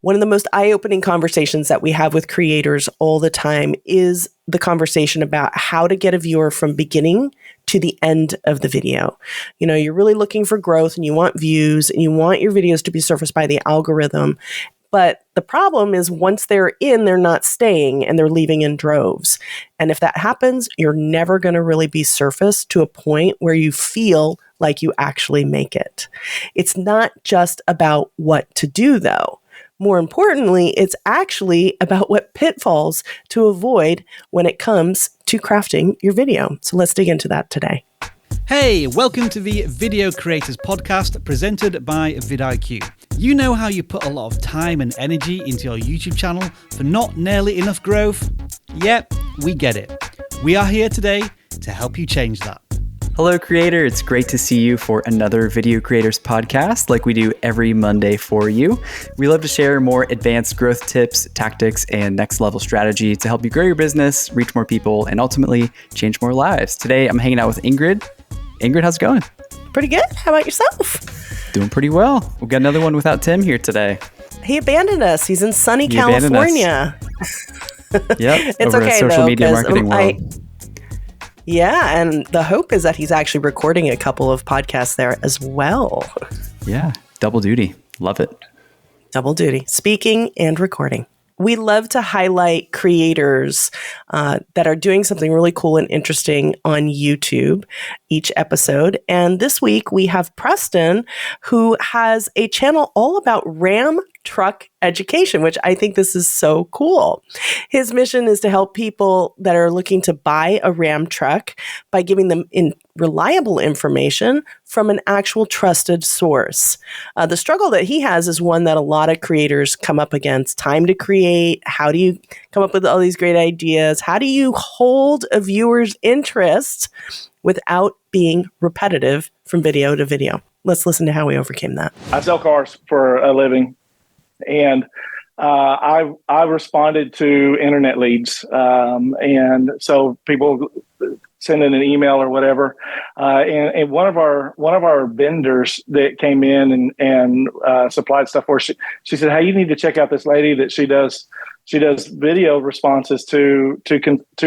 One of the most eye-opening conversations that we have with creators all the time is the conversation about how to get a viewer from beginning to the end of the video. You know, you're really looking for growth and you want views and you want your videos to be surfaced by the algorithm. But the problem is once they're in, they're not staying and they're leaving in droves. And if that happens, you're never going to really be surfaced to a point where you feel like you actually make it. It's not just about what to do, though. More importantly, it's actually about what pitfalls to avoid when it comes to crafting your video. So let's dig into that today. Hey, welcome to the Video Creators Podcast presented by vidIQ. You know how you put a lot of time and energy into your YouTube channel for not nearly enough growth? Yep, we get it. We are here today to help you change that. Hello, creator. It's great to see you for another Video Creators Podcast like we do every Monday for you. We love to share more advanced growth tips, tactics, and next level strategy to help you grow your business, reach more people, and ultimately change more lives. Today, I'm hanging out with Ingrid. Ingrid, how's it going? Pretty good. How about yourself? Doing pretty well. We've got another one without Tim here today. He abandoned us. He's in sunny California. Yep. It's over okay, at Social though, Media Marketing World. Yeah, and the hope is that he's actually recording a couple of podcasts there as well. Yeah, double duty. Love it. Double duty, speaking and recording. We love to highlight creators that are doing something really cool and interesting on YouTube each episode. And this week we have Preston, who has a channel all about Ram truck education, which I think this is so cool. His mission is to help people that are looking to buy a Ram truck by giving them reliable information from an actual trusted source. The struggle that he has is one that a lot of creators come up against. Time to create. How do you come up with all these great ideas? How do you hold a viewer's interest without being repetitive from video to video? Let's listen to how we overcame that. I sell cars for a living. And I responded to internet leads, and so people send in an email or whatever. And one of our vendors that came in and supplied stuff for us, she said, "Hey, you need to check out this lady that she does video responses to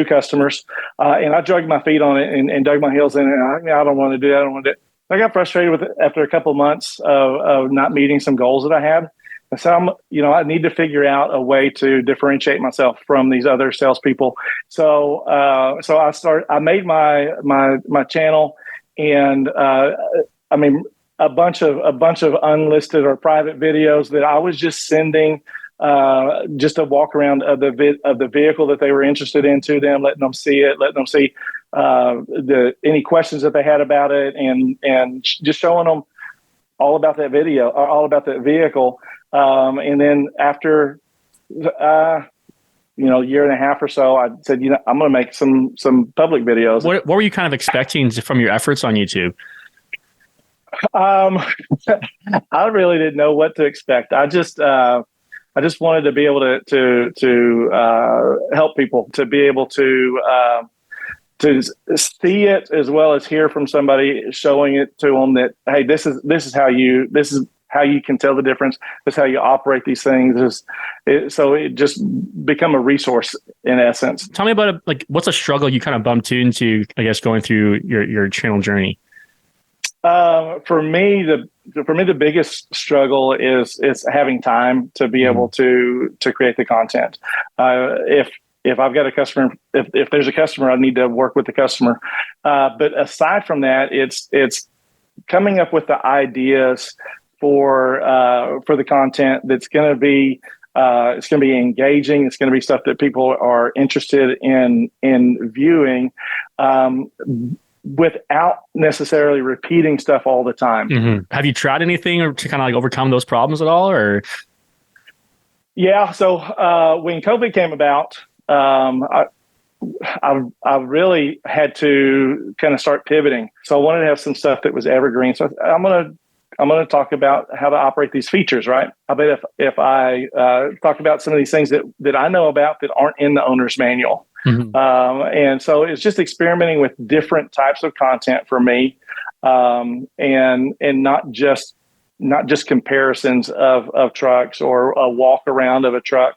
customers." And I dragged my feet on it and dug my heels in, and I don't want to do that. I don't want to do it. I got frustrated with it after a couple of months of not meeting some goals that I had. So I need to figure out a way to differentiate myself from these other salespeople. So I made my channel, and a bunch of unlisted or private videos that I was just sending just a walk around of the vehicle that they were interested in to them, letting them see it, letting them see any questions that they had about it, and just showing them all about that video, or all about that vehicle. And then after, a year and a half or so, I said, I'm going to make some public videos. What were you kind of expecting from your efforts on YouTube? I really didn't know what to expect. I just wanted to be able to help people, to be able to see it as well as hear from somebody showing it to them that, hey, this is how you can tell the difference. This is how you operate these things. So it just become a resource in essence. Tell me about what's a struggle you kind of bumped into, I guess, going through your channel journey? For me, the biggest struggle is having time to be able to create the content. If I've got a customer, if there's a customer, I need to work with the customer. But aside from that, it's coming up with the ideas for the content that's going to be it's going to be engaging. It's going to be stuff that people are interested in viewing, without necessarily repeating stuff all the time. Mm-hmm. Have you tried anything to kind of overcome those problems at all, or? Yeah. So when COVID came about, I really had to kind of start pivoting. So I wanted to have some stuff that was evergreen. So I'm going to talk about how to operate these features, right? I bet if I talk about some of these things that I know about that aren't in the owner's manual. Mm-hmm. And so it's just experimenting with different types of content for me, and not just not just comparisons of trucks or a walk around of a truck,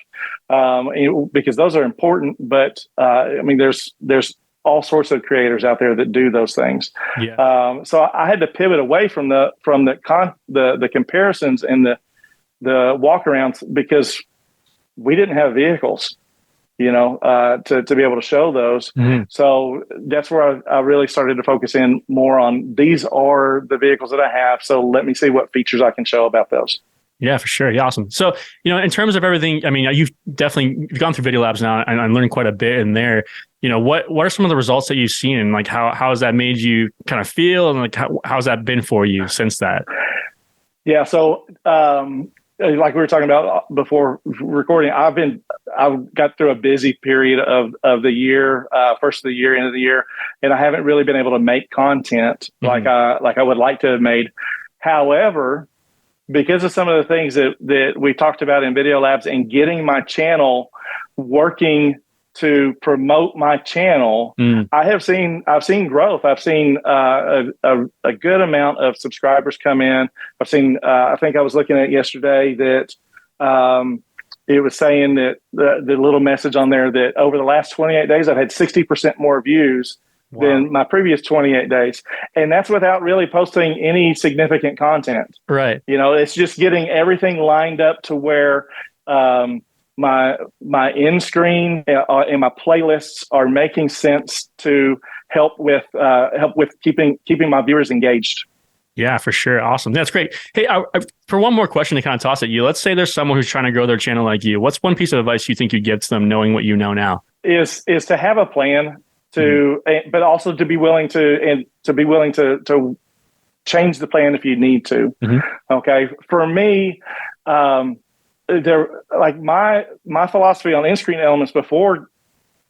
because those are important. But I mean, there's all sorts of creators out there that do those things. Yeah. So I had to pivot away from the comparisons and the walk arounds, because we didn't have vehicles, to be able to show those. Mm-hmm. So that's where I really started to focus in more on, these are the vehicles that I have. So let me see what features I can show about those. Yeah, for sure. Yeah, awesome. So, in terms of everything, I mean, you've gone through Video Labs now and learned quite a bit in there. What are some of the results that you've seen, and like how has that made you kind of feel, and like how's that been for you since that? Yeah. So, like we were talking about before recording, I've got through a busy period of the year, first of the year, end of the year, and I haven't really been able to make content like I would like to have made. However, because of some of the things that we talked about in Video Labs and getting my channel working to promote my channel, I've seen growth. I've seen a good amount of subscribers come in. I've seen, I think I was looking at yesterday that it was saying that the little message on there that over the last 28 days, I've had 60% more views than my previous 28 days. And that's without really posting any significant content. Right. It's just getting everything lined up to where my end screen and my playlists are making sense to help with keeping my viewers engaged. Yeah, for sure. Awesome. That's great. Hey, for one more question to kind of toss at you, let's say there's someone who's trying to grow their channel like you. What's one piece of advice you think you'd give to them, knowing what you know now? Is to have a plan, but also to be willing to change the plan if you need to. Okay. For me, my philosophy on in-screen elements before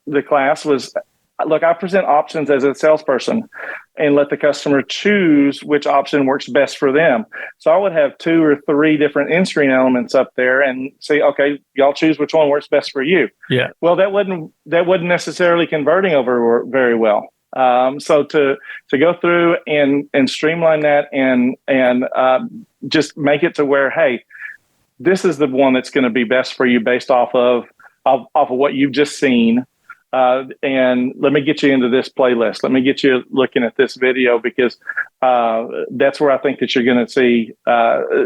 the class was, look, I present options as a salesperson and let the customer choose which option works best for them. So I would have 2 or 3 different in-screen elements up there and say, okay, y'all choose which one works best for you. Yeah. Well, that wasn't necessarily converting over very well. So to go through and streamline that and just make it to where, hey, this is the one that's going to be best for you based off of what you've just seen. And let me get you into this playlist. Let me get you looking at this video, because that's where I think that you're going to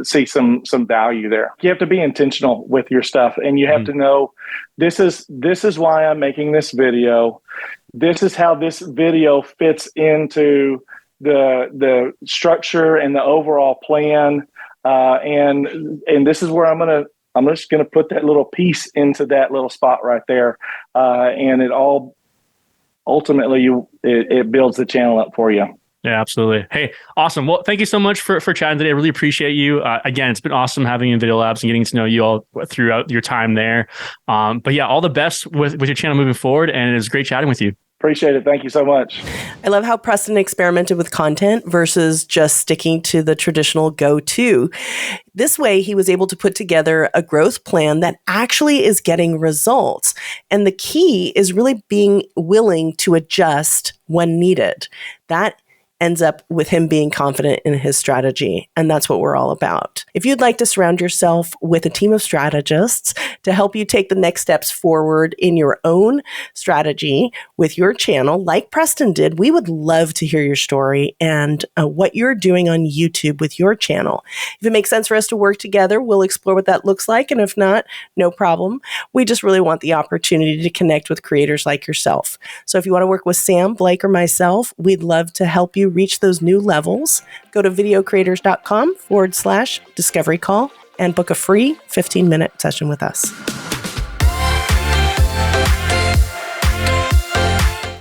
see some value there. You have to be intentional with your stuff, and you have to know this is why I'm making this video. This is how this video fits into the structure and the overall plan. And this is where I'm just going to put that little piece into that little spot right there. And it all ultimately it builds the channel up for you. Yeah, absolutely. Hey, awesome. Well, thank you so much for chatting today. I really appreciate you. Again, it's been awesome having you in Video Labs and getting to know you all throughout your time there. But yeah, all the best with your channel moving forward. And it was great chatting with you. Appreciate it. Thank you so much. I love how Preston experimented with content versus just sticking to the traditional go-to. This way, he was able to put together a growth plan that actually is getting results. And the key is really being willing to adjust when needed. That ends up with him being confident in his strategy. And that's what we're all about. If you'd like to surround yourself with a team of strategists to help you take the next steps forward in your own strategy with your channel, like Preston did, we would love to hear your story and what you're doing on YouTube with your channel. If it makes sense for us to work together, we'll explore what that looks like. And if not, no problem. We just really want the opportunity to connect with creators like yourself. So if you want to work with Sam, Blake, or myself, we'd love to help you reach those new levels. Go to videocreators.com/discovery call and book a free 15-minute session with us.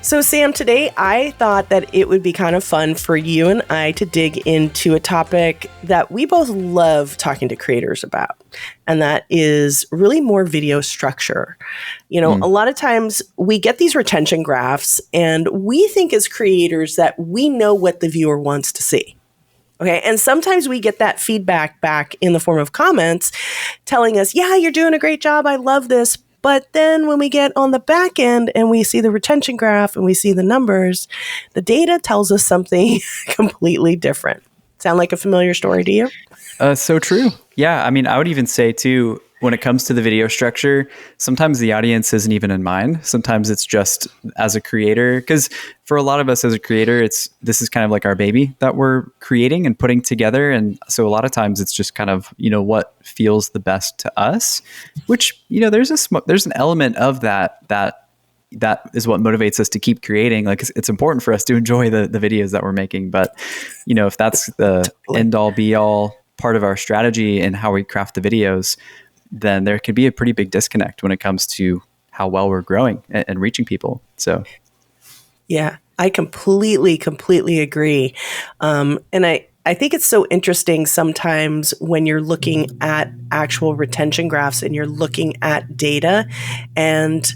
So Sam, today I thought that it would be kind of fun for you and I to dig into a topic that we both love talking to creators about. And that is really more video structure. A lot of times we get these retention graphs and we think as creators that we know what the viewer wants to see. Okay. And sometimes we get that feedback back in the form of comments telling us, yeah, you're doing a great job. I love this. But then when we get on the back end and we see the retention graph and we see the numbers, the data tells us something completely different. Sound like a familiar story to you? So true. Yeah. I mean, I would even say too, when it comes to the video structure, sometimes the audience isn't even in mind. Sometimes it's just as a creator, because for a lot of us as a creator, this is kind of like our baby that we're creating and putting together. And so a lot of times it's just kind of, what feels the best to us, which, there's an element of that is what motivates us to keep creating. Like it's important for us to enjoy the videos that we're making. But, if that's the end all be all part of our strategy and how we craft the videos, then there could be a pretty big disconnect when it comes to how well we're growing and reaching people. So, yeah, I completely agree. And I think it's so interesting sometimes when you're looking at actual retention graphs and you're looking at data and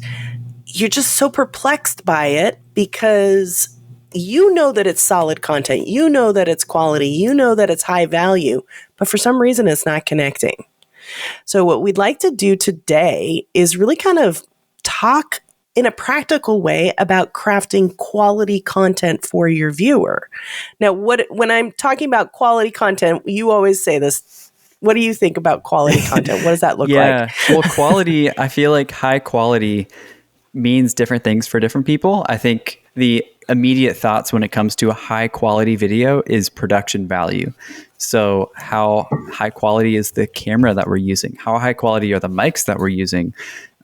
you're just so perplexed by it because that it's solid content, that it's quality, that it's high value, but for some reason it's not connecting. So what we'd like to do today is really kind of talk in a practical way about crafting quality content for your viewer. Now, when I'm talking about quality content, you always say this. What do you think about quality content? What does that look like? Well, quality, I feel like high quality means different things for different people. I think the immediate thoughts when it comes to a high quality video is production value. So how high quality is the camera that we're using? How high quality are the mics that we're using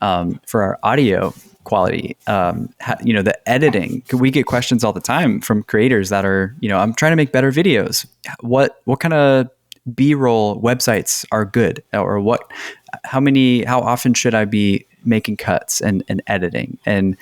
for our audio quality? The editing. We get questions all the time from creators that are, I'm trying to make better videos. What kind of B-roll websites are good? Or how often should I be making cuts and editing and,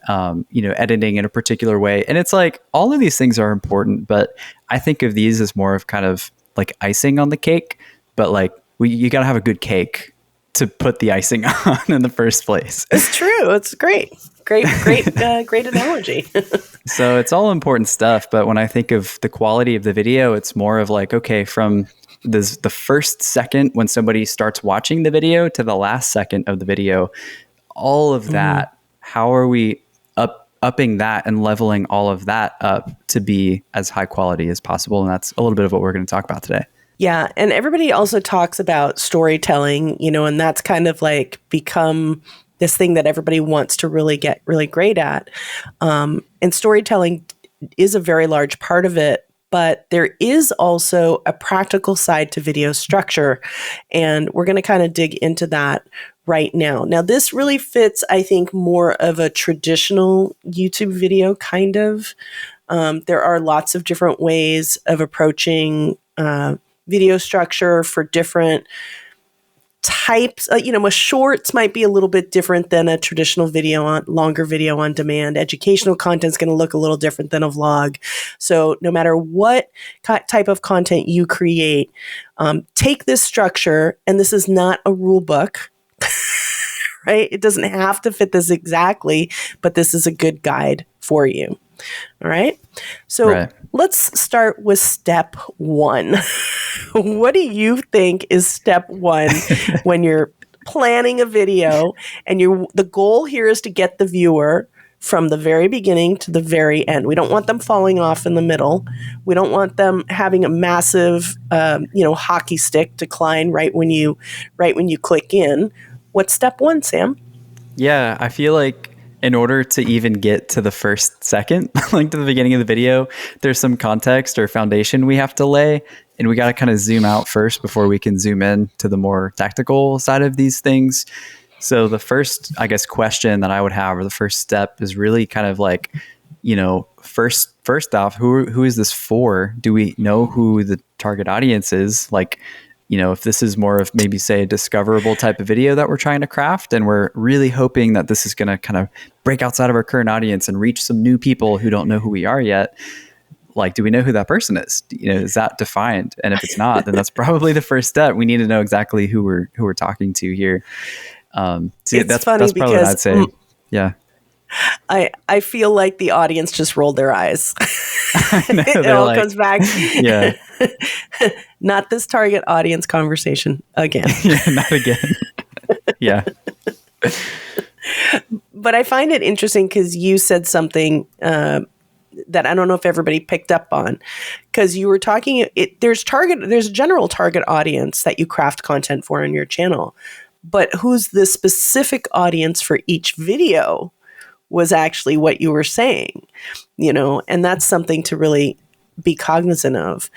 editing in a particular way? And it's like, all of these things are important, but I think of these as more of kind of like icing on the cake, but like you got to have a good cake to put the icing on in the first place. It's true. It's great analogy. So it's all important stuff. But when I think of the quality of the video, it's more of like, okay, from the first second when somebody starts watching the video to the last second of the video, all of that, how are we upping that and leveling all of that up to be as high quality as possible? And that's a little bit of what we're going to talk about today. Yeah. And everybody also talks about storytelling, and that's kind of like become this thing that everybody wants to really get really great at. And storytelling is a very large part of it. But there is also a practical side to video structure. And we're going to kind of dig into that right now. Now, this really fits, I think, more of a traditional YouTube video kind of. There are lots of different ways of approaching video structure for different types. A shorts might be a little bit different than a traditional longer video on demand. Educational content is going to look a little different than a vlog. So no matter what type of content you create, take this structure, and this is not a rule book, right? It doesn't have to fit this exactly, but this is a good guide for you. All right. So let's start with step one. What do you think is step one when you're planning a video and the goal here is to get the viewer from the very beginning to the very end? We don't want them falling off in the middle. We don't want them having a massive, hockey stick decline right when you click in. What's step one, Sam? Yeah, I feel like in order to even get to the first second, like to the beginning of the video, there's some context or foundation we have to lay, and we got to kind of zoom out first before we can zoom in to the more tactical side of these things. So the first, I guess, question that I would have, or the first step, is really kind of like, first off, who is this for? Do we know who the target audience is? Like, if this is more of maybe, say, a discoverable type of video that we're trying to craft, and we're really hoping that this is going to kind of break outside of our current audience and reach some new people who don't know who we are yet. Like, do we know who that person is? Is that defined? And if it's not, then that's probably the first step. We need to know exactly who we're talking to here. That's probably what I'd say. Yeah. I feel like the audience just rolled their eyes. It all comes back. Yeah. Not this target audience conversation again. Yeah, not again. Yeah. But I find it interesting because you said something that that I don't know if everybody picked up on, because you were talking, there's a general target audience that you craft content for on your channel, but who's the specific audience for each video was actually what you were saying, and that's something to really be cognizant of.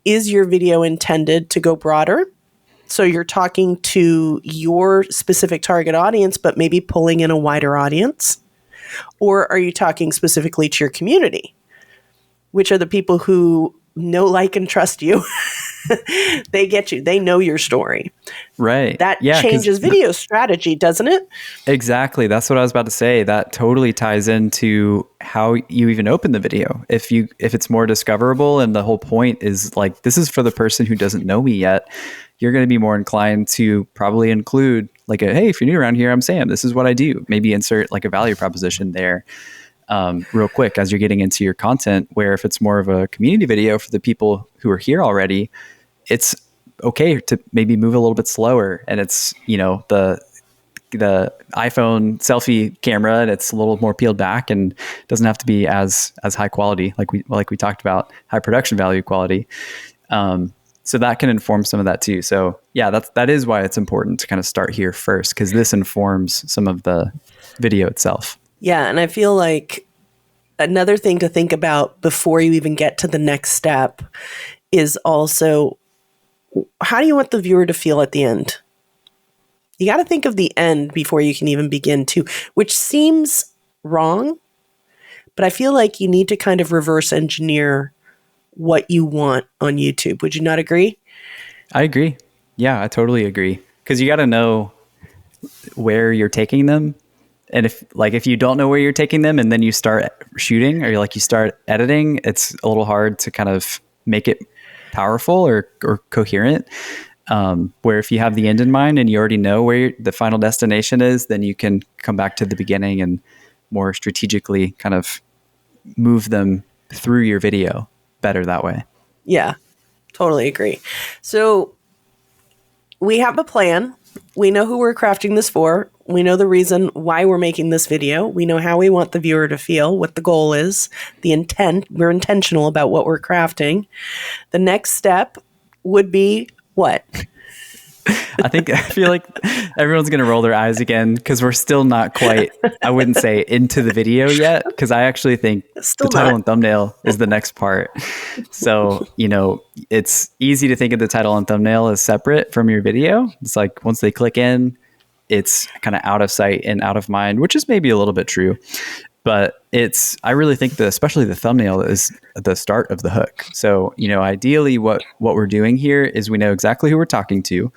Is your video intended to go broader? So you're talking to your specific target audience, but maybe pulling in a wider audience? Or are you talking specifically to your community, which are the people who know, like, and trust you? They get you. They know your story. Right. That changes video strategy, doesn't it? Exactly. That's what I was about to say. That totally ties into how you even open the video. If it's more discoverable and the whole point is like, this is for the person who doesn't know me yet, you're going to be more inclined to probably include like hey, if you're new around here, I'm Sam. This is what I do. Maybe insert like a value proposition there real quick as you're getting into your content, where if it's more of a community video for the people who are here already, it's okay to maybe move a little bit slower. And it's, the iPhone selfie camera, and it's a little more peeled back and doesn't have to be as high quality, like we talked about, high production value quality. So that can inform some of that too. So yeah, that is why it's important to kind of start here first, because this informs some of the video itself. Yeah. And I feel like another thing to think about before you even get to the next step is also, how do you want the viewer to feel at the end? You got to think of the end before you can even begin to, which seems wrong, but I feel like you need to kind of reverse engineer what you want on YouTube. Would you not agree? I agree. Yeah, I totally agree. Because you got to know where you're taking them. And if you don't know where you're taking them and then you start shooting or you start editing, it's a little hard to kind of make it powerful or coherent. Where if you have the end in mind and you already know where the final destination is, then you can come back to the beginning and more strategically kind of move them through your video better that way. Yeah, totally agree. So we have a plan. We know who we're crafting this for. We know the reason why we're making this video. We know how we want the viewer to feel, what the goal is, the intent. We're intentional about what we're crafting. The next step would be what? I feel like everyone's going to roll their eyes again because we're still not quite, I wouldn't say into the video yet, because I actually think the title and thumbnail is the next part. So, it's easy to think of the title and thumbnail as separate from your video. It's like once they click in, it's kind of out of sight and out of mind, which is maybe a little bit true. But I really think especially the thumbnail is the start of the hook. So, ideally what we're doing here is we know exactly who we're talking to.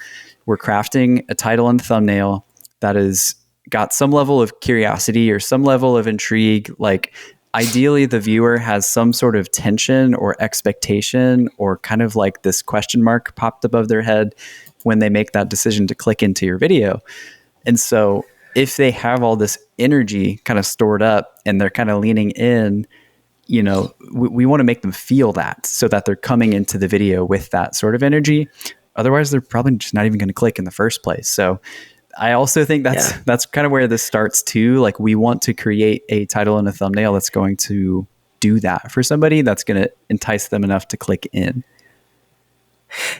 We're crafting a title and thumbnail that is got some level of curiosity or some level of intrigue. Like ideally the viewer has some sort of tension or expectation or kind of like this question mark popped above their head when they make that decision to click into your video. And so if they have all this energy kind of stored up and they're kind of leaning in, we want to make them feel that so that they're coming into the video with that sort of energy. Otherwise, they're probably just not even going to click in the first place. So I also think that's kind of where this starts too. Like we want to create a title and a thumbnail that's going to do that for somebody, that's going to entice them enough to click in.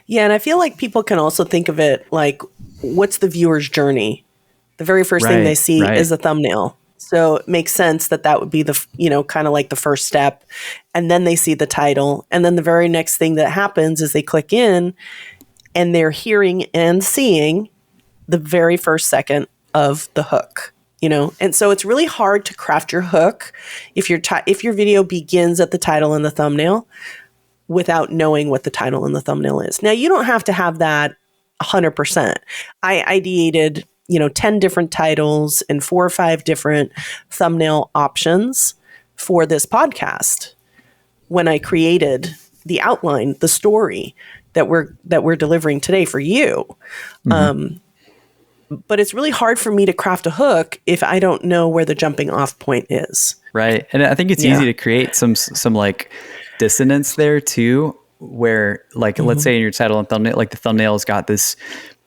Yeah. And I feel like people can also think of it like, what's the viewer's journey? The very first thing they see is a thumbnail. So it makes sense that would be kind of like the first step. And then they see the title. And then the very next thing that happens is they click in and they're hearing and seeing the very first second of the hook, And so it's really hard to craft your hook if your video begins at the title and the thumbnail without knowing what the title and the thumbnail is. Now, you don't have to have that 100%. I ideated 10 different titles and 4 or 5 different thumbnail options for this podcast when I created the outline, the story that we're delivering today for you. Mm-hmm. But it's really hard for me to craft a hook if I don't know where the jumping off point is. Right. And I think it's easy to create some like dissonance there too, where like, let's say in your title and thumbnail, like the thumbnail's got this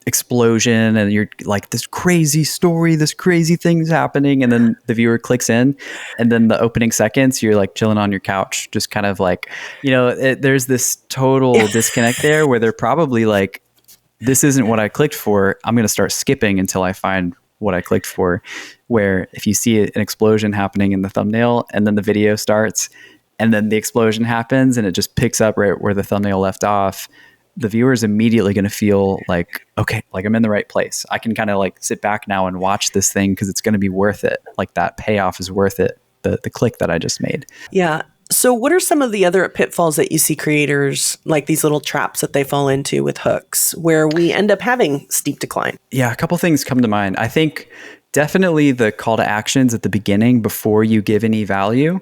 explosion and you're like, this crazy story, this crazy thing's happening. And then the viewer clicks in, and then the opening seconds, you're like chilling on your couch, just kind of like, there's this total disconnect there where they're probably like, this isn't what I clicked for. I'm going to start skipping until I find what I clicked for. Where if you see an explosion happening in the thumbnail and then the video starts and then the explosion happens and it just picks up right where the thumbnail left off, the viewer is immediately going to feel like, okay, like I'm in the right place. I can kind of like sit back now and watch this thing because it's going to be worth it. Like that payoff is worth it. The click that I just made. Yeah. So what are some of the other pitfalls that you see creators, like these little traps that they fall into with hooks, where we end up having steep decline? Yeah, a couple things come to mind. I think definitely the call to actions at the beginning before you give any value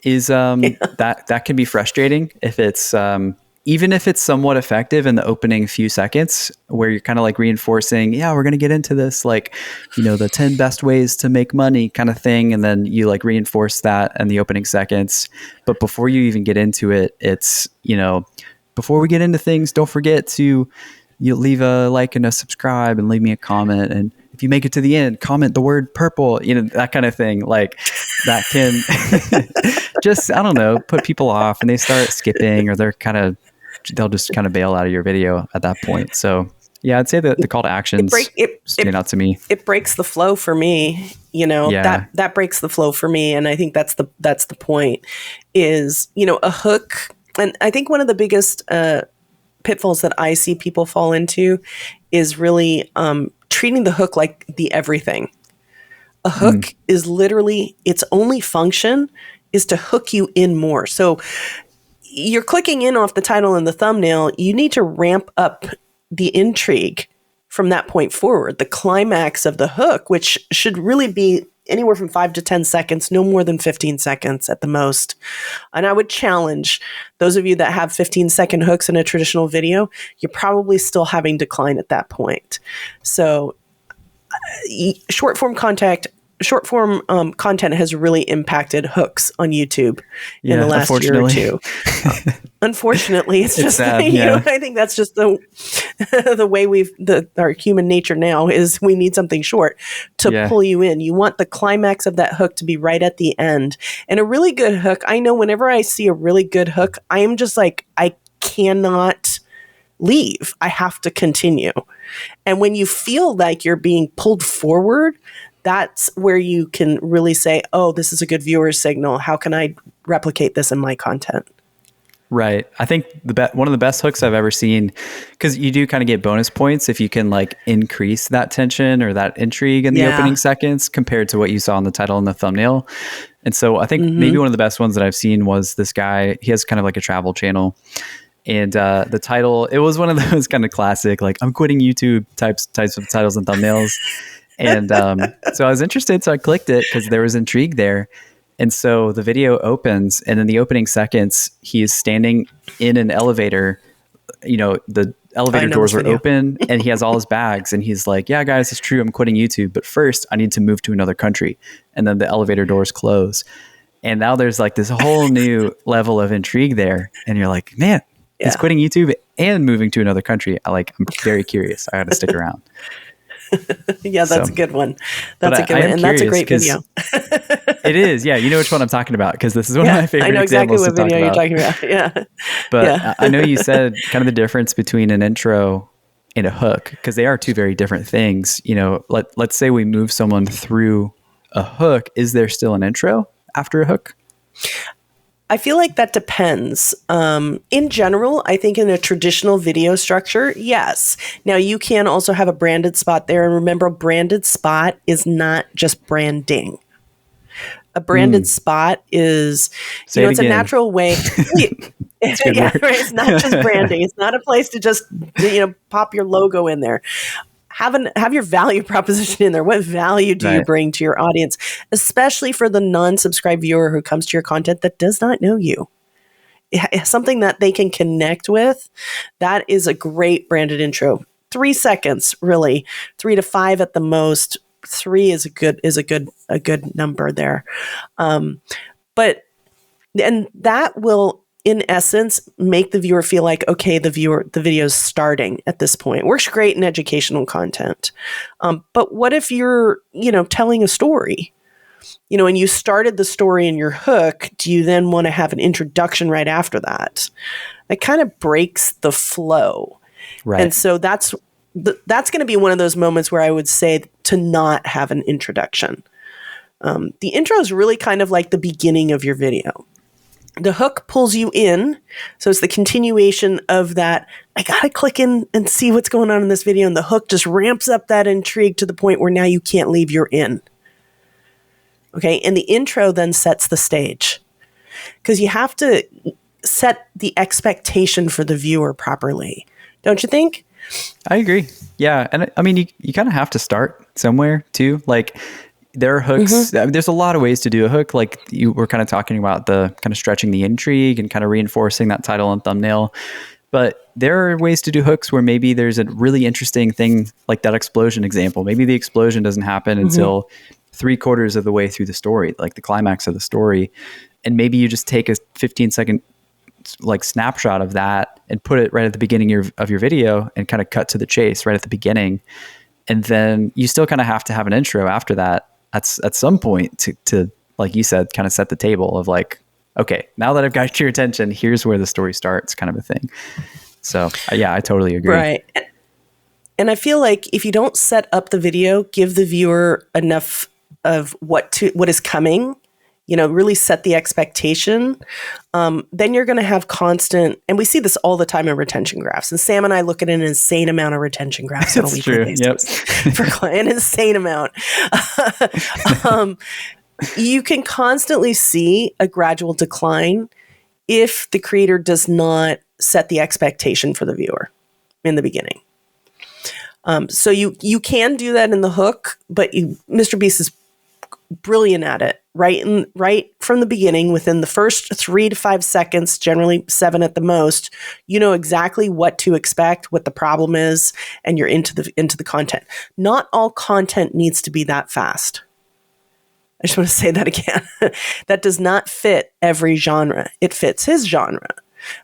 is that can be frustrating if it's even if it's somewhat effective in the opening few seconds where you're kind of like reinforcing, yeah, we're going to get into this, like, the 10 best ways to make money kind of thing. And then you like reinforce that in the opening seconds. But before you even get into it, it's, before we get into things, don't forget to leave a like and a subscribe and leave me a comment. And if you make it to the end, comment the word purple, that kind of thing. Like that can just, I don't know, put people off and they start skipping or they'll just kind of bail out of your video at that point. So yeah, I'd say that the call to actions stand out to me. It breaks the flow for me, that breaks the flow for me. And I think that's the point is, a hook. And I think one of the biggest pitfalls that I see people fall into is really treating the hook like the everything. A hook is literally, its only function is to hook you in more. So you're clicking in off the title and the thumbnail, you need to ramp up the intrigue from that point forward. The climax of the hook, which should really be anywhere from 5 to 10 seconds, no more than 15 seconds at the most. And I would challenge those of you that have 15-second hooks in a traditional video, you're probably still having decline at that point. So short form content has really impacted hooks on YouTube in the last year or two. Unfortunately, it's just sad, I think that's just the way our human nature now is we need something short to pull you in. You want the climax of that hook to be right at the end. And a really good hook, I know whenever I see a really good hook, I am just like, I cannot leave. I have to continue. And when you feel like you're being pulled forward, that's where you can really say, oh, this is a good viewer signal. How can I replicate this in my content? Right. I think one of the best hooks I've ever seen, because you do kind of get bonus points if you can like increase that tension or that intrigue in the opening seconds compared to what you saw in the title and the thumbnail. And so I think maybe one of the best ones that I've seen was this guy. He has kind of like a travel channel. And the title, it was one of those kind of classic, like, I'm quitting YouTube types of titles and thumbnails. And so I was interested, so I clicked it because there was intrigue there. And so the video opens, and in the opening seconds, he is standing in an elevator. The elevator doors are open, and he has all his bags. And he's like, yeah, guys, it's true. I'm quitting YouTube. But first, I need to move to another country. And then the elevator doors close. And now there's like this whole new level of intrigue there. And you're like, man, he's quitting YouTube and moving to another country. I'm very curious. I got to stick around. Yeah, that's a good one. That's a good one. And that's a great video. It is. Yeah. You know which one I'm talking about because this is one of my favorite I know exactly examples what video you're talking about. Yeah. But I know you said kind of the difference between an intro and a hook because they are two very different things. Let's say we move someone through a hook. Is there still an intro after a hook? I feel like that depends. In general, I think in a traditional video structure, yes. Now, you can also have a branded spot there. And remember, branded spot is not just branding. A branded spot is, it's a natural way. It's not just branding. It's not a place to just, pop your logo in there. Have your value proposition in there. What value do you bring to your audience, especially for the non-subscribed viewer who comes to your content that does not know you? Something that they can connect with. That is a great branded intro. 3 seconds, really, 3 to 5 at the most. 3 is a good number there. But that will in essence, make the viewer feel like, okay, the video is starting at this point. Works great in educational content. But what if you're, telling a story, and you started the story in your hook? Do you then want to have an introduction right after that? That kind of breaks the flow. Right. And so that's going to be one of those moments where I would say to not have an introduction. The intro is really kind of like the beginning of your video. The hook pulls you in. So it's the continuation of that. I got to click in and see what's going on in this video. And the hook just ramps up that intrigue to the point where now you can't leave, you're in. Okay. And the intro then sets the stage, because you have to set the expectation for the viewer properly. Don't you think? I agree. Yeah. And I mean, you kind of have to start somewhere too. Like, there are hooks. I mean, there's a lot of ways to do a hook. Like you were kind of talking about, the kind of stretching the intrigue and kind of reinforcing that title and thumbnail. But there are ways to do hooks where maybe there's a really interesting thing, like that explosion example. Maybe the explosion doesn't happen until 3/4 of the way through the story, like the climax of the story. And maybe you just take a 15-second like snapshot of that and put it right at the beginning of your video and kind of cut to the chase right at the beginning. And then you still kind of have to have an intro after that at some point to, like you said, kind of set the table of like, okay, now that I've got your attention, here's where the story starts, kind of a thing. So yeah, I totally agree. Right. And I feel like if you don't set up the video, give the viewer enough of what is coming, really set the expectation, then you're going to have constant, and we see this all the time in retention graphs. And Sam and I look at an insane amount of retention graphs on a weekly basis for an insane amount. You can constantly see a gradual decline if the creator does not set the expectation for the viewer in the beginning. So you can do that in the hook, but Mr. Beast is brilliant at it right from the beginning. Within the first 3 to 5 seconds, generally 7 at the most, you know exactly what to expect, what the problem is, and you're into the content. Not all content needs to be that fast. I just want to say that again. That does not fit every genre. It fits his genre,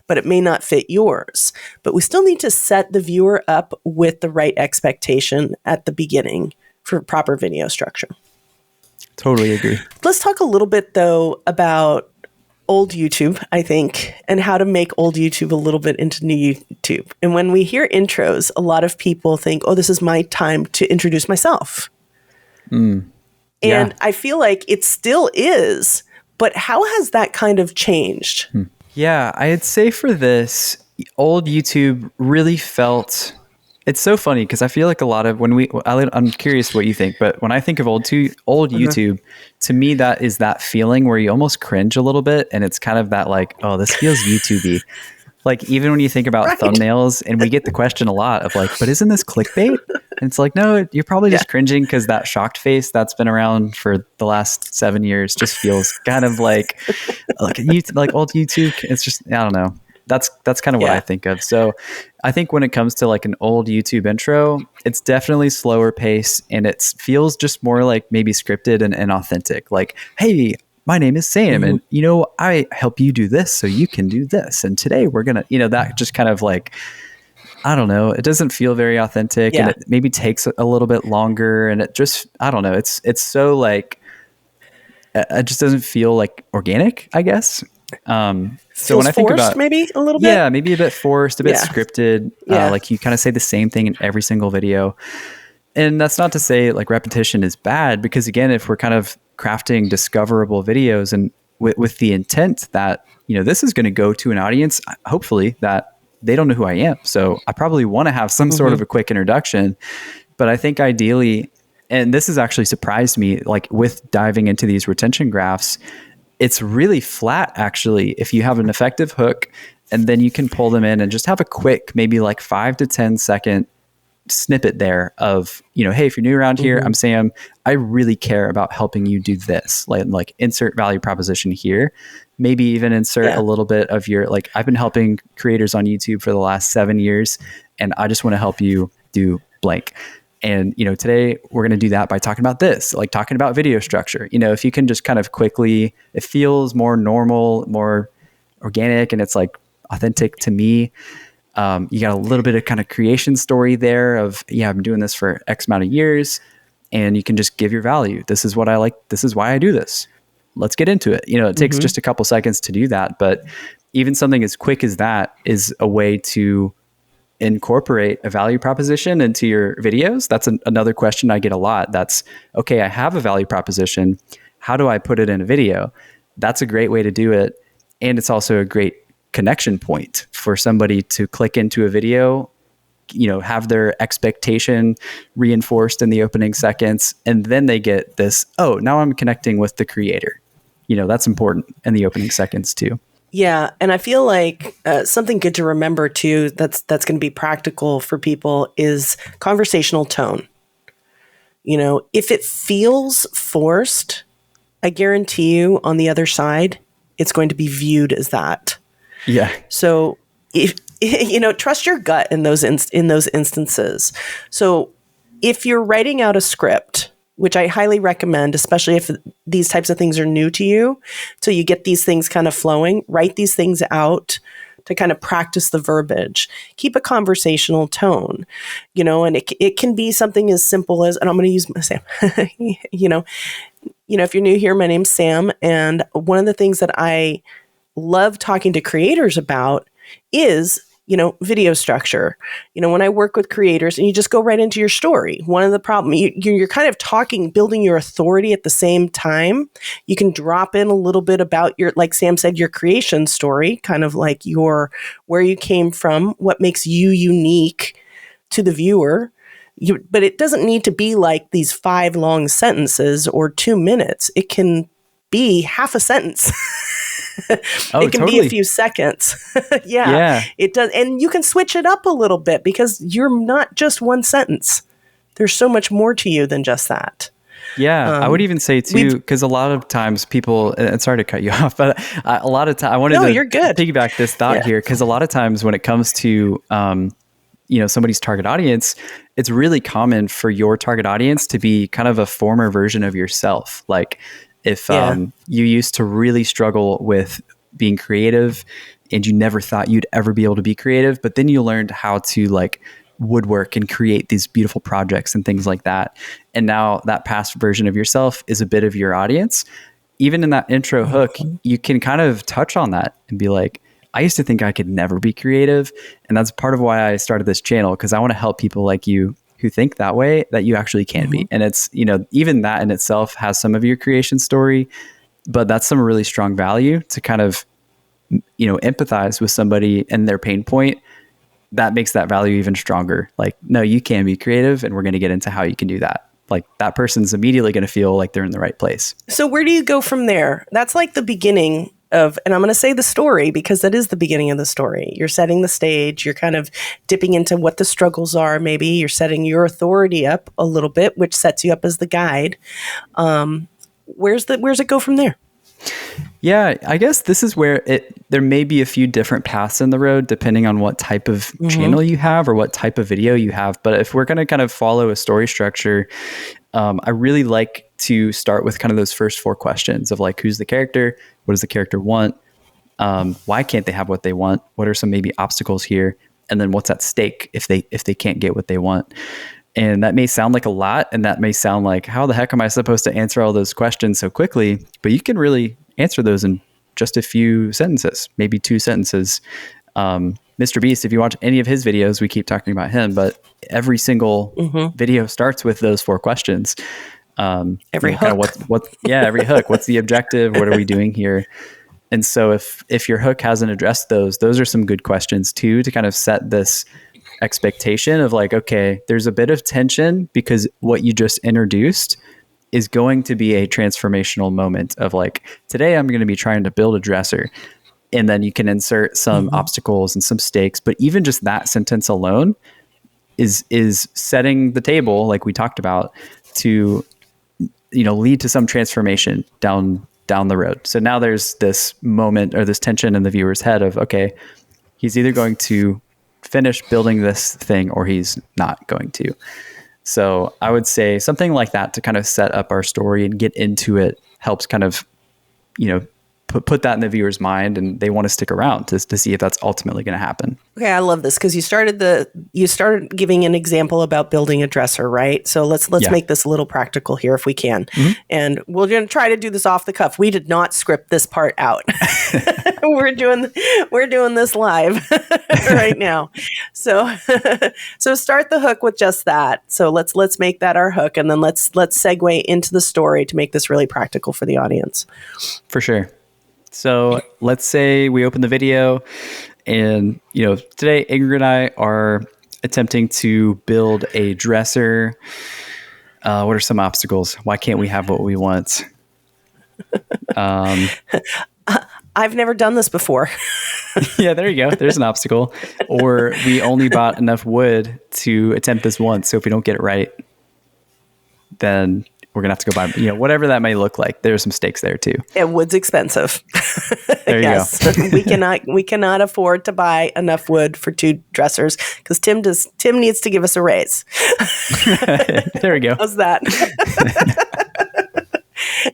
but it may not fit yours. But we still need to set the viewer up with the right expectation at the beginning for proper video structure. Totally agree. Let's talk a little bit, though, about old YouTube, I think, and how to make old YouTube a little bit into new YouTube. And when we hear intros, a lot of people think, oh, this is my time to introduce myself. And I feel like it still is, but how has that kind of changed? Yeah, I'd say for this, old YouTube really felt... It's so funny because I feel like a lot of I'm curious what you think, but when I think of old YouTube, to me, that is that feeling where you almost cringe a little bit. And it's kind of that like, oh, this feels YouTube-y. Like even when you think about thumbnails, and we get the question a lot of like, but isn't this clickbait? And it's like, no, you're probably just cringing because that shocked face that's been around for the last 7 years just feels kind of like old YouTube. It's just, I don't know. That's kind of what I think of. So I think when it comes to like an old YouTube intro, it's definitely slower pace, and it feels just more like maybe scripted and authentic. Like, hey, my name is Sam, and I help you do this so you can do this. And today we're going to, that just kind of like, I don't know. It doesn't feel very authentic, and it maybe takes a little bit longer, and it just, I don't know. It's so like, it just doesn't feel like organic, I guess. So when I think about maybe a little bit, maybe a bit forced, a bit scripted, like you kind of say the same thing in every single video. And that's not to say like repetition is bad, because again, if we're kind of crafting discoverable videos and with the intent that, this is going to go to an audience, hopefully that they don't know who I am. So I probably want to have some sort of a quick introduction, but I think ideally, and this has actually surprised me, like with diving into these retention graphs, it's really flat, actually, if you have an effective hook, and then you can pull them in and just have a quick, maybe like 5 to 10 second snippet there of, hey, if you're new around here, I'm Sam. I really care about helping you do this. Like insert value proposition here. Maybe even insert a little bit of your, like, I've been helping creators on YouTube for the last 7 years, and I just want to help you do blank. And, today we're going to do that by talking about this, like talking about video structure. If you can just kind of quickly, it feels more normal, more organic and it's like authentic to me. You got a little bit of kind of creation story there of, yeah, I've been doing this for X amount of years, and you can just give your value. This is what I like. This is why I do this. Let's get into it. You know, it takes just a couple seconds to do that, but even something as quick as that is a way to incorporate a value proposition into your videos. That's another question I get a lot. That's, okay, I have a value proposition. How do I put it in a video? That's a great way to do it. And it's also a great connection point for somebody to click into a video, you know, have their expectation reinforced in the opening seconds. And then they get this, oh, now I'm connecting with the creator. You know, that's important in the opening seconds too. Yeah, and I feel like something good to remember too that's going to be practical for people is conversational tone. You know, if it feels forced, I guarantee you on the other side, it's going to be viewed as that. Yeah. So if you know, trust your gut in those instances. So if you're writing out a script, which I highly recommend, especially if these types of things are new to you, so you get these things kind of flowing, write these things out to kind of practice the verbiage. Keep a conversational tone, you know, and it can be something as simple as, and I'm going to use Sam, you know, if you're new here, my name's Sam. And one of the things that I love talking to creators about is, you know, video structure. You know, when I work with creators and you just go right into your story, one of the problems, you're kind of talking, building your authority at the same time. You can drop in a little bit about your, like Sam said, your creation story, kind of like where you came from, what makes you unique to the viewer. But it doesn't need to be like these 5 long sentences or 2 minutes. It can be half a sentence. It can be a few seconds. Yeah, it does. And you can switch it up a little bit because you're not just one sentence. There's so much more to you than just that. Yeah, I would even say too, because a lot of times people, and sorry to cut you off, but a lot of times I wanted to you're good. Piggyback this thought here, because a lot of times when it comes to, you know, somebody's target audience, it's really common for your target audience to be kind of a former version of yourself. Like, if you used to really struggle with being creative and you never thought you'd ever be able to be creative, but then you learned how to like woodwork and create these beautiful projects and things like that. And now that past version of yourself is a bit of your audience. Even in that intro hook, you can kind of touch on that and be like, I used to think I could never be creative. And that's part of why I started this channel, because I want to help people like you who think that way, that you actually can be. And it's, you know, even that in itself has some of your creation story, but that's some really strong value to kind of, you know, empathize with somebody and their pain point. That makes that value even stronger. Like, no, you can be creative, and we're going to get into how you can do that. Like, that person's immediately going to feel like they're in the right place. So where do you go from there? That's like the beginning of, and I'm going to say the story because that is the beginning of the story. You're setting the stage. You're kind of dipping into what the struggles are. Maybe you're setting your authority up a little bit, which sets you up as the guide. Where's it go from there? Yeah, I guess this is where there may be a few different paths in the road depending on what type of channel you have or what type of video you have. But if we're going to kind of follow a story structure, I really like to start with kind of those first 4 questions of like, who's the character? What does the character want? Why can't they have what they want? What are some maybe obstacles here? And then what's at stake if they can't get what they want? And that may sound like a lot, and that may sound like, how the heck am I supposed to answer all those questions so quickly? But you can really answer those in just a few sentences, maybe 2 sentences. Mr. Beast, if you watch any of his videos, we keep talking about him, but every single video starts with those 4 questions. Every hook. Kind of every hook. What's the objective? What are we doing here? And so if your hook hasn't addressed those are some good questions too, to kind of set this expectation of like, okay, there's a bit of tension because what you just introduced is going to be a transformational moment of like, today I'm going to be trying to build a dresser. And then you can insert some obstacles and some stakes. But even just that sentence alone is setting the table, like we talked about, to, you know, lead to some transformation down the road. So now there's this moment or this tension in the viewer's head of, okay, he's either going to finish building this thing or he's not going to. So I would say something like that to kind of set up our story and get into it helps kind of, you know, put that in the viewer's mind, and they want to stick around to see if that's ultimately going to happen. Okay, I love this because you started giving an example about building a dresser, right? So let's make this a little practical here if we can. And we're going to try to do this off the cuff. We did not script this part out. we're doing this live right now. So start the hook with just that. So let's make that our hook, and then let's segue into the story to make this really practical for the audience. For sure. So let's say we open the video, and today Ingrid and I are attempting to build a dresser. What are some obstacles? Why can't we have what we want? I've never done this before. Yeah, there you go. There's an obstacle. Or we only bought enough wood to attempt this once. So if we don't get it right, then we're going to have to go buy, whatever that may look like. There's some stakes there too. And wood's expensive. There you go. we cannot afford to buy enough wood for 2 dressers because Tim needs to give us a raise. There we go. How's that?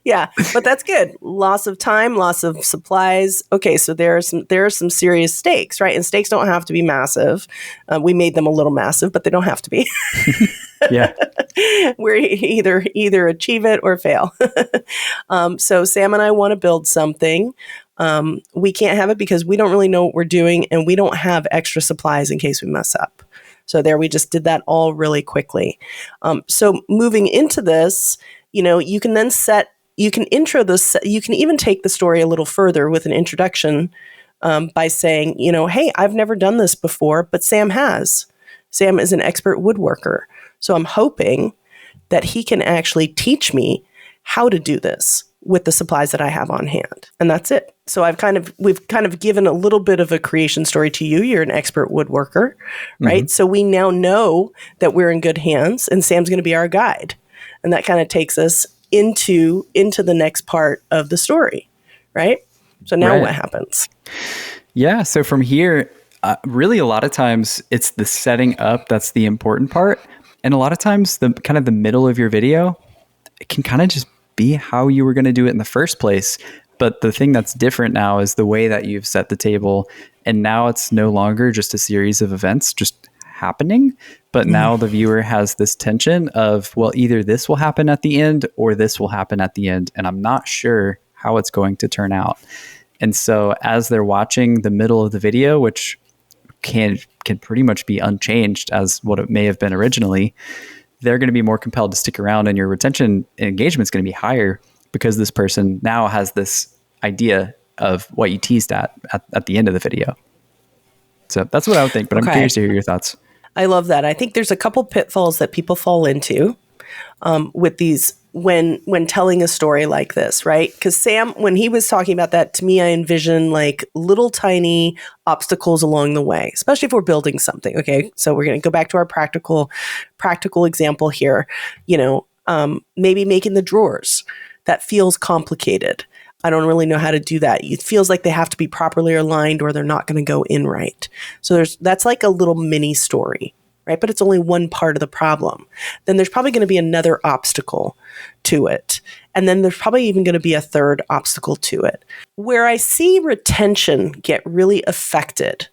Yeah, but that's good. Loss of time, loss of supplies. Okay, so there are some serious stakes, right? And stakes don't have to be massive. We made them a little massive, but they don't have to be. Yeah. We're either achieve it or fail. So Sam and I want to build something. We can't have it because we don't really know what we're doing, and we don't have extra supplies in case we mess up. So there, we just did that all really quickly. So moving into this, you can then you can intro this, you can even take the story a little further with an introduction by saying, hey, I've never done this before, but Sam has. Sam is an expert woodworker. So I'm hoping that he can actually teach me how to do this with the supplies that I have on hand. And that's it. So we've kind of given a little bit of a creation story to you. You're an expert woodworker, right? So we now know that we're in good hands, and Sam's going to be our guide. And that kind of takes us into the next part of the story, right? So now what happens? Yeah. So from here, really a lot of times it's the setting up that's the important part. And a lot of times the kind of the middle of your video, it can kind of just be how you were going to do it in the first place. But the thing that's different now is the way that you've set the table. And now it's no longer just a series of events just happening, but now the viewer has this tension of, well, either this will happen at the end or this will happen at the end. And I'm not sure how it's going to turn out. And so as they're watching the middle of the video, which can pretty much be unchanged as what it may have been originally, they're going to be more compelled to stick around, and your retention and engagement is going to be higher because this person now has this idea of what you teased at the end of the video. So that's what I would think, but I'm curious to hear your thoughts. I love that. I think there's a couple pitfalls that people fall into with these when telling a story like this, right? Because Sam, when he was talking about that, to me, I envision like little tiny obstacles along the way, especially if we're building something. Okay, so we're going to go back to our practical example here. Maybe making the drawers. That feels complicated. I don't really know how to do that. It feels like they have to be properly aligned or they're not going to go in right. So that's like a little mini story, right? But it's only one part of the problem. Then there's probably going to be another obstacle to it. And then there's probably even going to be a third obstacle to it. Where I see retention get really affected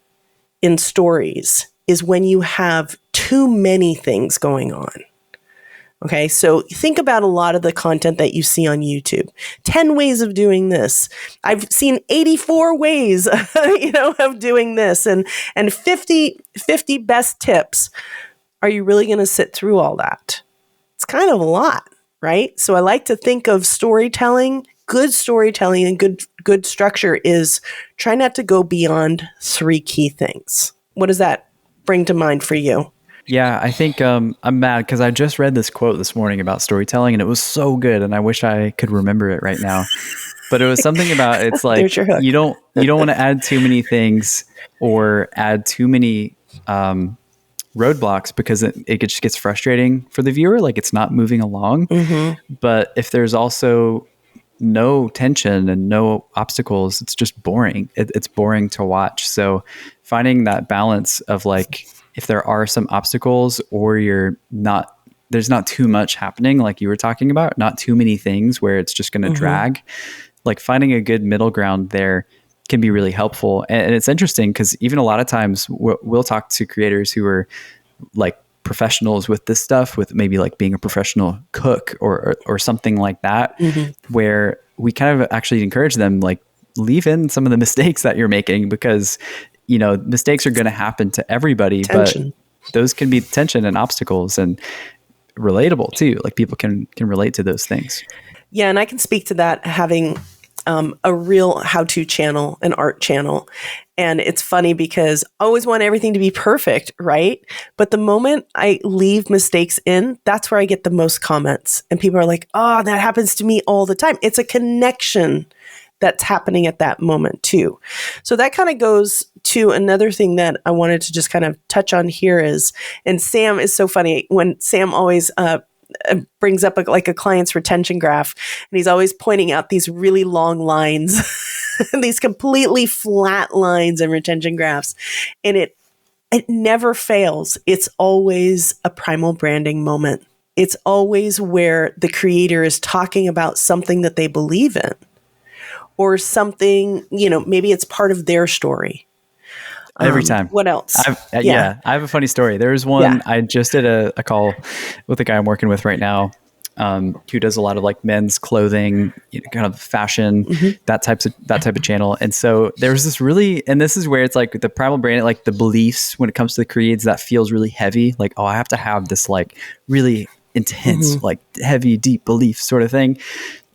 in stories is when you have too many things going on. Okay, so think about a lot of the content that you see on YouTube. 10 ways of doing this. I've seen 84 ways, of doing this, and 50 best tips. Are you really going to sit through all that? It's kind of a lot, right? So I like to think of storytelling. Good storytelling and good structure is try not to go beyond 3 key things. What does that bring to mind for you? Yeah, I think I'm mad because I just read this quote this morning about storytelling, and it was so good, and I wish I could remember it right now. But it was something about, it's like you don't want to add too many things or add too many roadblocks because it just gets frustrating for the viewer, like it's not moving along. But if there's also no tension and no obstacles, it's just boring. It's boring to watch. So finding that balance of like, if there are some obstacles or there's not too much happening, like you were talking about, not too many things where it's just going to drag, like finding a good middle ground there can be really helpful. And it's interesting because even a lot of times we'll talk to creators who are like professionals with this stuff, with maybe like being a professional cook or something like that, where we kind of actually encourage them, like, leave in some of the mistakes that you're making, because, you know, mistakes are going to happen to everybody, Tension. but those can be tension and obstacles, and relatable too. Like, people can relate to those things. Yeah, and I can speak to that, having a real how-to channel, an art channel. And it's funny because I always want everything to be perfect, right? But the moment I leave mistakes in, that's where I get the most comments. And people are like, oh, that happens to me all the time. It's a connection that's happening at that moment too. So that kind of goes to another thing that I wanted to just kind of touch on here is, and Sam is so funny when Sam always brings up a client's retention graph, and he's always pointing out these really long lines, these completely flat lines in retention graphs. And it never fails. It's always a primal branding moment. It's always where the creator is talking about something that they believe in, or something, you know, maybe it's part of their story. Every time. What else? I have a funny story. There's one, I just did a call with a guy I'm working with right now, who does a lot of like men's clothing, you know, kind of fashion, that type of channel. And so there's this really, and this is where it's like the primal brand, like the beliefs when it comes to the creeds, that feels really heavy. Like, oh, I have to have this like really intense, like heavy, deep belief sort of thing.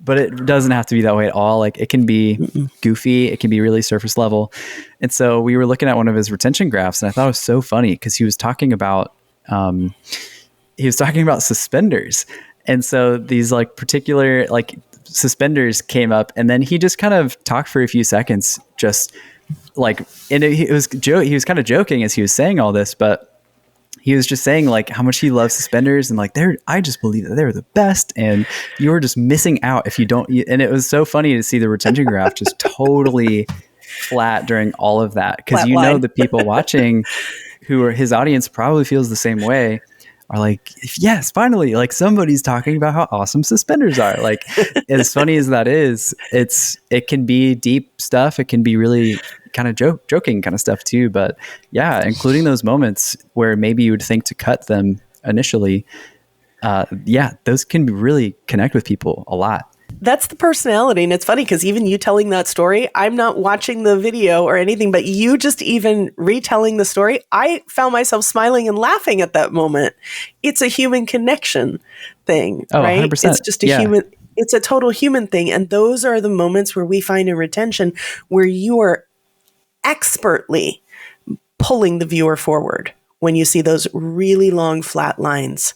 But it doesn't have to be that way at all. Like, it can be goofy. It can be really surface level. And so we were looking at one of his retention graphs, and I thought it was so funny because he was talking about suspenders. And so these like particular like suspenders came up, and then he just kind of talked for a few seconds, just like, and he was kind of joking as he was saying all this, but he was just saying like how much he loves suspenders, and like, I just believe that they're the best, and you're just missing out if you don't. And it was so funny to see the retention graph just totally flat during all of that. Because you know, the people watching, who are his audience, probably feels the same way, are like, yes, finally, like somebody's talking about how awesome suspenders are. Like, as funny as that is, it can be deep stuff. It can be really kind of joking kind of stuff too. But yeah, including those moments where maybe you would think to cut them initially. Those can really connect with people a lot. That's the personality. And it's funny because even you telling that story, I'm not watching the video or anything, but you just even retelling the story, I found myself smiling and laughing at that moment. It's a human connection thing, right? 100%. It's just it's a total human thing. And those are the moments where we find in retention where you are expertly pulling the viewer forward. When you see those really long flat lines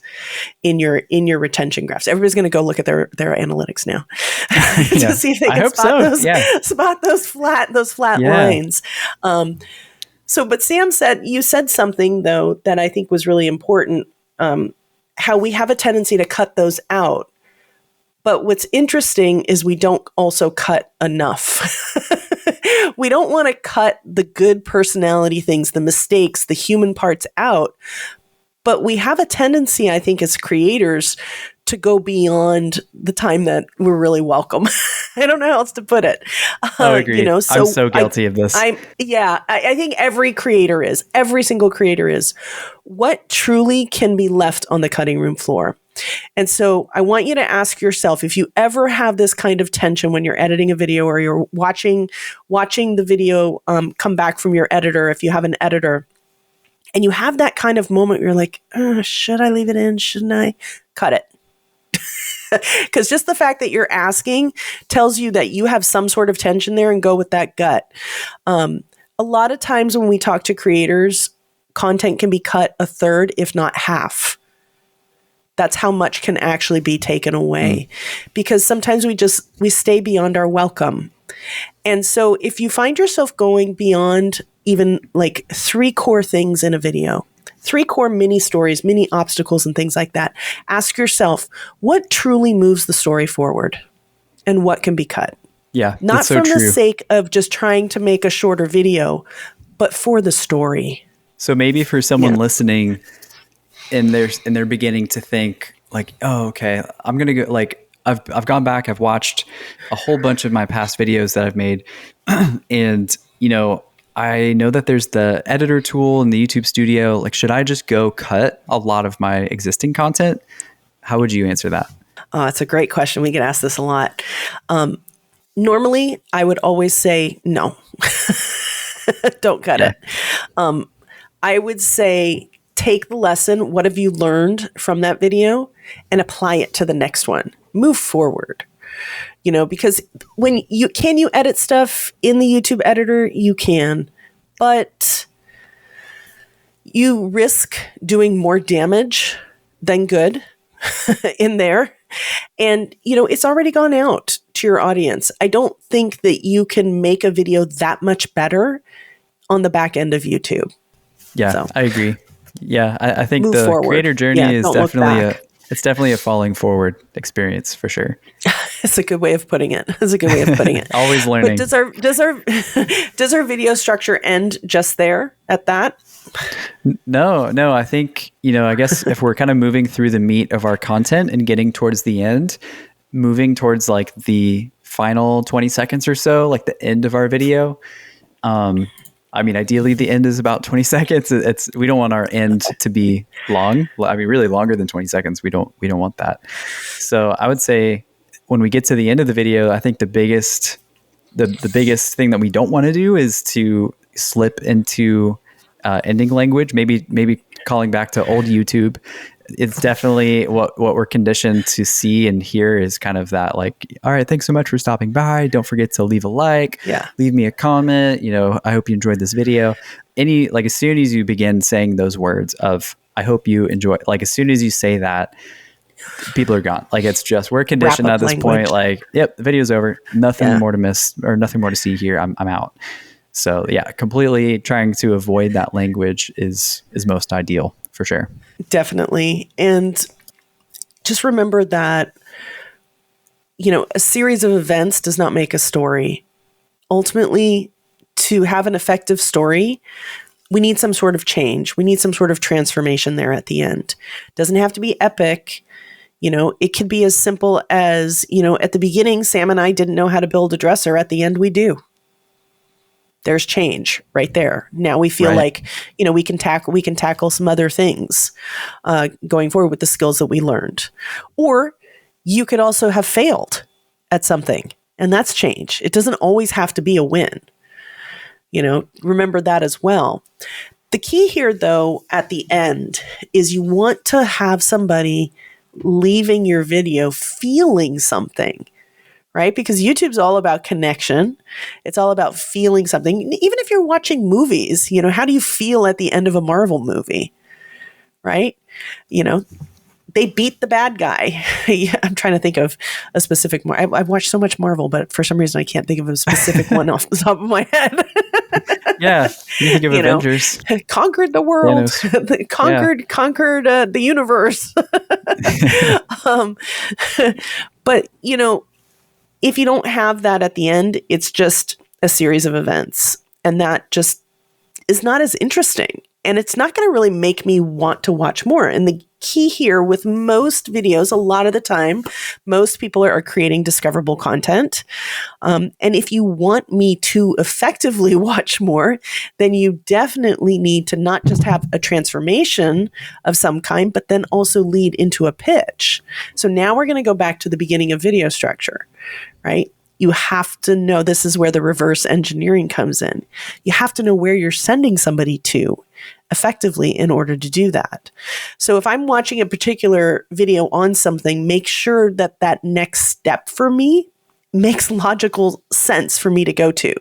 in your retention graphs, everybody's going to go look at their analytics now to see if they can spot those flat lines. But Sam you said something though that I think was really important. How we have a tendency to cut those out, but what's interesting is we don't also cut enough. We don't want to cut the good personality things, the mistakes, the human parts out. But we have a tendency, I think, as creators to go beyond the time that we're really welcome. I don't know how else to put it. I agree. I'm so guilty of this. I think every single creator is. What truly can be left on the cutting room floor? And so I want you to ask yourself, if you ever have this kind of tension when you're editing a video, or you're watching the video come back from your editor, if you have an editor, and you have that kind of moment where you're like, should I leave it in? Shouldn't I? Cut it. Because just the fact that you're asking tells you that you have some sort of tension there, and go with that gut. A lot of times when we talk to creators, content can be cut a third, if not half. That's how much can actually be taken away, because sometimes we stay beyond our welcome. And so if you find yourself going beyond even like 3 core things in a video, 3 core mini stories, mini obstacles and things like that, ask yourself, what truly moves the story forward and what can be cut? Yeah. Not so from true. the sake of just trying to make a shorter video, but for the story. So maybe for someone listening, and they're beginning to think like, oh, okay, I'm going to go, like, I've gone back, I've watched a whole bunch of my past videos that I've made, and I know that there's the editor tool in the YouTube Studio. Like, should I just go cut a lot of my existing content? How would you answer that? Oh, it's a great question. We get asked this a lot. Normally, I would always say no. Don't cut it. I would say take the lesson. What have you learned from that video, and apply it to the next one. Move forward. Because when you edit stuff in the YouTube editor, you can, but you risk doing more damage than good in there. And, it's already gone out to your audience. I don't think that you can make a video that much better on the back end of YouTube. Yeah, so, I agree. Yeah, I think the forward. Creator journey is definitely a falling forward experience for sure. It's a good way of putting it. Always learning. But does our video structure end just there at that? No. I think, I guess if we're kind of moving through the meat of our content and getting towards the end, moving towards like the final 20 seconds or so, like the end of our video. Ideally the end is about 20 seconds. We don't want our end to be long. Really longer than 20 seconds. We don't want that. So I would say when we get to the end of the video, I think the biggest thing that we don't want to do is to slip into ending language. Maybe calling back to old YouTube. It's definitely what we're conditioned to see and hear is kind of that, like, all right, thanks so much for stopping by. Don't forget to leave a like, leave me a comment. I hope you enjoyed this video. As soon as you begin saying those words of, I hope you enjoy, like as soon as you say that, people are gone. Like it's just, we're conditioned at this point, like, yep, the video's over. Nothing more to miss or nothing more to see here. I'm out. So yeah, completely trying to avoid that language is most ideal for sure. Definitely. And just remember that, a series of events does not make a story. Ultimately, to have an effective story, we need some sort of change. We need some sort of transformation there at the end. Doesn't have to be epic. It could be as simple as, at the beginning, Sam and I didn't know how to build a dresser. At the end, we do. There's change right there. Now we feel like, we can tackle some other things going forward with the skills that we learned. Or you could also have failed at something, and that's change. It doesn't always have to be a win. Remember that as well. The key here, though, at the end is you want to have somebody leaving your video feeling something. Right? Because YouTube's all about connection. It's all about feeling something. Even if you're watching movies, how do you feel at the end of a Marvel movie? Right? They beat the bad guy. I'm trying to think of a specific, I've watched so much Marvel, but for some reason I can't think of a specific one off the top of my head. Yeah. You think of Avengers. Conquered the world. Conquered the universe. But, if you don't have that at the end, it's just a series of events. And that just is not as interesting. And it's not going to really make me want to watch more. And the key here with most videos, a lot of the time, most people are creating discoverable content. And if you want me to effectively watch more, then you definitely need to not just have a transformation of some kind, but then also lead into a pitch. So now we're going to go back to the beginning of video structure, right? You have to know, this is where the reverse engineering comes in. You have to know where you're sending somebody to effectively in order to do that. So if I'm watching a particular video on something, make sure that that next step for me makes logical sense for me to go to.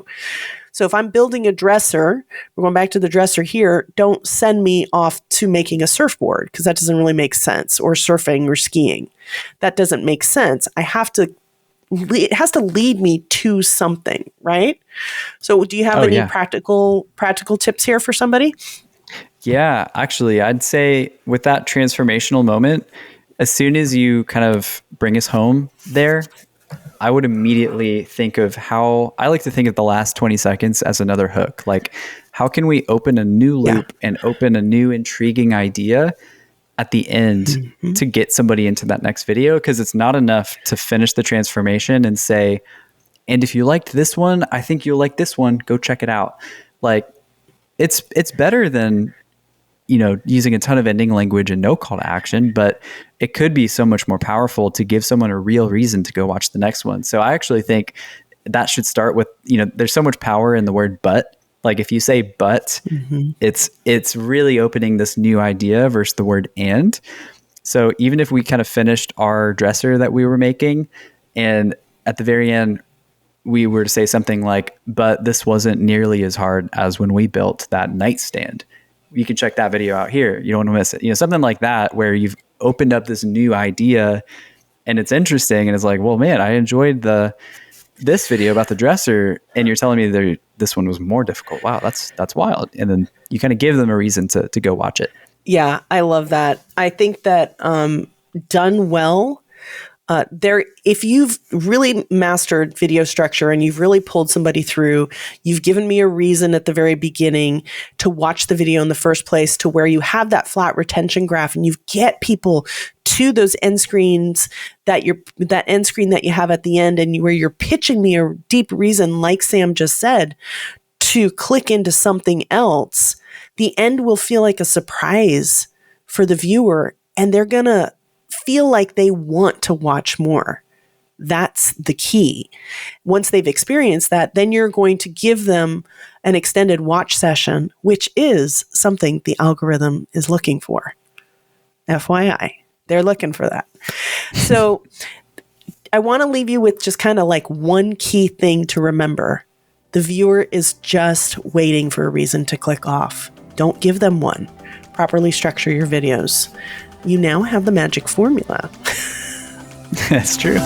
So if I'm building a dresser, we're going back to the dresser here, don't send me off to making a surfboard because that doesn't really make sense, or surfing or skiing. That doesn't make sense. It has to lead me to something, right? So do you have any practical tips here for somebody? Yeah, actually, I'd say with that transformational moment, as soon as you kind of bring us home there, I would immediately think of I like to think of the last 20 seconds as another hook. Like, how can we open a new loop and open a new intriguing idea at the end to get somebody into that next video, because it's not enough to finish the transformation and say, and if you liked this one, I think you'll like this one. Go check it out. Like it's better than, using a ton of ending language and no call to action, but it could be so much more powerful to give someone a real reason to go watch the next one. So I actually think that should start with, there's so much power in the word but. Like if you say but, it's really opening this new idea versus the word and. So even if we kind of finished our dresser that we were making, and at the very end, we were to say something like, but this wasn't nearly as hard as when we built that nightstand. You can check that video out here. You don't want to miss it. Something like that, where you've opened up this new idea and it's interesting. And it's like, well, man, I enjoyed this video about the dresser, and you're telling me this one was more difficult. Wow, that's wild. And then you kind of give them a reason to go watch it. Yeah, I love that. I think that done well, if you've really mastered video structure and you've really pulled somebody through, you've given me a reason at the very beginning to watch the video in the first place, to where you have that flat retention graph and you get people to those end screens that end screen that you have at the end, and where you're pitching me a deep reason, like Sam just said, to click into something else. The end will feel like a surprise for the viewer, and they're going to feel like they want to watch more. That's the key. Once they've experienced that, then you're going to give them an extended watch session, which is something the algorithm is looking for. FYI, they're looking for that. So I want to leave you with just kind of like one key thing to remember. The viewer is just waiting for a reason to click off. Don't give them one. Properly structure your videos. You now have the magic formula. That's true.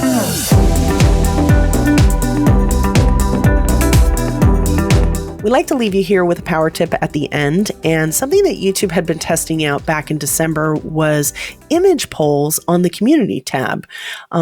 We like to leave you here with a power tip at the end, and something that YouTube had been testing out back in December was image polls on the community tab.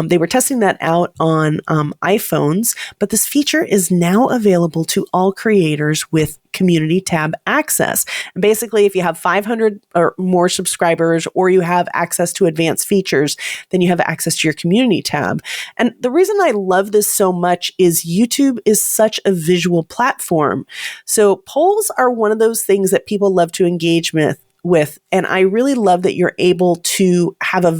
They were testing that out on iPhones, but this feature is now available to all creators with community tab access. And basically, if you have 500 or more subscribers, or you have access to advanced features, then you have access to your community tab. And the reason I love this so much is YouTube is such a visual platform. So polls are one of those things that people love to engage with. And I really love that you're able to have a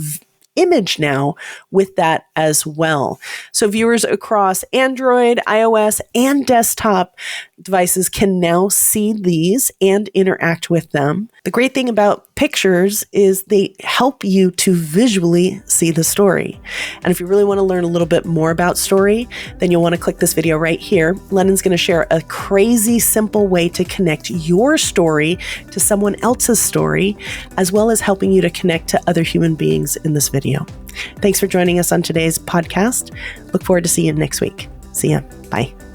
image now with that as well. So viewers across Android, iOS, and desktop devices can now see these and interact with them. The great thing about pictures is they help you to visually see the story. And if you really want to learn a little bit more about story, then you'll want to click this video right here. Lennon's going to share a crazy simple way to connect your story to someone else's story, as well as helping you to connect to other human beings in this video. Thanks for joining us on today's podcast. Look forward to seeing you next week. See ya. Bye.